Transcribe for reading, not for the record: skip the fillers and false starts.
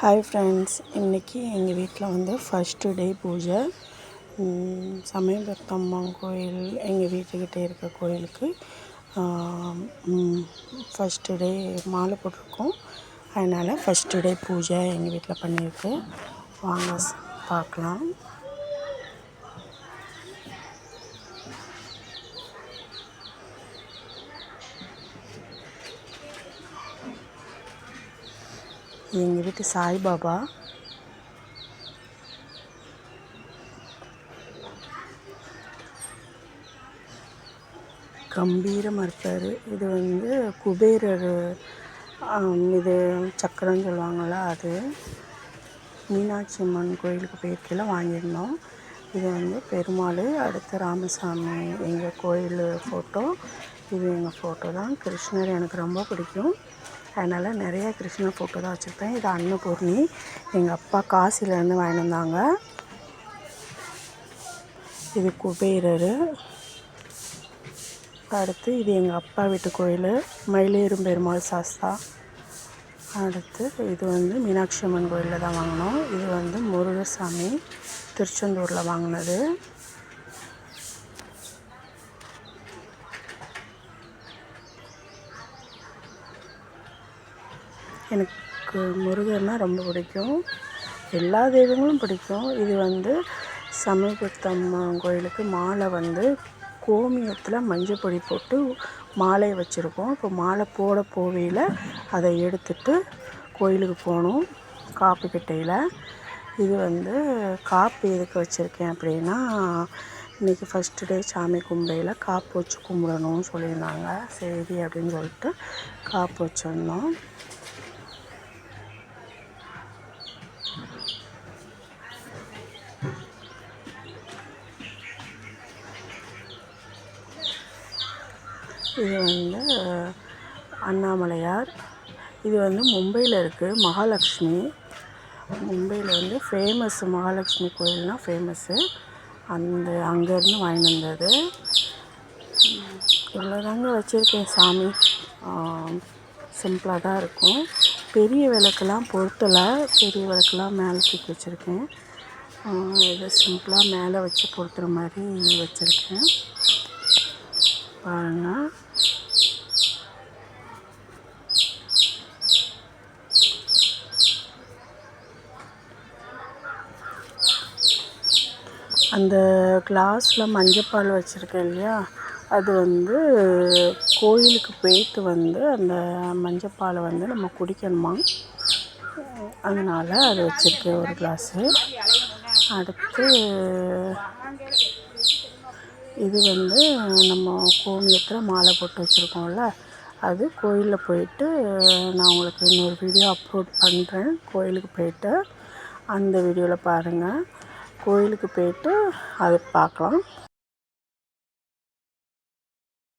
Hi friends, இன்றைக்கி எங்கள் வீட்டில் வந்து ஃபஸ்ட்டு டே பூஜை. சமயபுரத்தம்மன் கோயில் எங்கள் வீட்டுக்கிட்டே இருக்க கோயிலுக்கு ஃபஸ்ட்டு டே மாலை போட்டிருக்கோம். அதனால் ஃபஸ்ட்டு டே பூஜை எங்கள் வீட்டில் பண்ணியிருக்கு. வாங்க பார்க்கலாம். எங்கள் வீட்டு சாய்பாபா கம்பீரமாக இருப்பார். இது வந்து குபேரர், இது சக்கரம்னு சொல்லுவாங்கள்ல, அது மீனாட்சி அம்மன் கோயிலுக்கு போயிருக்கையில் வாங்கியிருந்தோம். இது வந்து பெருமாள், அடுத்து ராமசாமி எங்கள் கோயில் ஃபோட்டோ. இது எங்கள் ஃபோட்டோ தான். கிருஷ்ணர் எனக்கு ரொம்ப பிடிக்கும், அதனால் நிறையா கிருஷ்ணர் ஃபோட்டோ தான் வச்சுருப்பேன். இது அன்னபூர்ணி, எங்கள் அப்பா காசிலேருந்து வாங்கிட்டு வந்தாங்க. இது குபேரர். அடுத்து இது எங்கள் அப்பா வீட்டு கோயில், மயிலேறும் பெருமாள் சாஸ்தா. அடுத்து இது வந்து மீனாட்சி அம்மன் கோயிலில் தான் வாங்கினோம். இது வந்து முருகசாமி, திருச்செந்தூரில் வாங்கினது. எனக்கு முருகர்னால் ரொம்ப பிடிக்கும், எல்லா தெய்வங்களும் பிடிக்கும். இது வந்து சமயபுரத்தம்மன் கோயிலுக்கு மாலை வந்து கோமியத்தில் மஞ்சள் பொடி போட்டு மாலை வச்சுருக்கோம். இப்போ மாலை போட போவையில் அதை எடுத்துட்டு கோயிலுக்கு போகணும் காப்புக்கிட்டையில். இது வந்து காப்பு எதுக்கு வச்சுருக்கேன் அப்படின்னா, இன்றைக்கி ஃபஸ்ட்டு டே சாமி கும்பிடையில் காப்பு வச்சு கும்பிடணும்னு சொல்லியிருந்தாங்க. சரி அப்படின்னு சொல்லிட்டு காப்பு வச்சுருந்தோம். இது வந்து அண்ணாமலையார். இது வந்து மும்பையில் இருக்குது, மகாலட்சுமி. மும்பையில் வந்து ஃபேமஸ் மகாலட்சுமி கோயில்னால் ஃபேமஸ்ஸு. அங்கேருந்து வாங்கிட்டு வந்தது. இவ்வளோதாங்க வச்சுருக்கேன் சாமி. சிம்பிளாக தான் இருக்கும். பெரிய விளக்கெல்லாம் பொருத்தலை, பெரிய விளக்கெல்லாம் மேலே தூக்கி வச்சுருக்கேன். இதை சிம்பிளாக மேலே வச்சு பொருத்துகிற மாதிரி வச்சுருக்கேன். பாருங்கள், அந்த கிளாஸில் மஞ்சப்பால் வச்சுருக்கேன் இல்லையா, அது வந்து கோயிலுக்கு போயிட்டு வந்து அந்த மஞ்சப்பாலை வந்து நம்ம குடிக்கணுமா, அதனால் அது வச்சுருக்கேன் ஒரு கிளாஸு. அடுத்து இது வந்து நம்ம கோமியத்தில் மாலை போட்டு வச்சுருக்கோம்ல, அது கோயிலில் போயிட்டு நான் உங்களுக்கு இன்னொரு வீடியோ அப்லோட் பண்ணுறேன். கோயிலுக்கு போயிட்டு அந்த வீடியோவில் பாருங்கள். கோயிலுக்கு போயிட்டு அதை பார்க்கலாம்.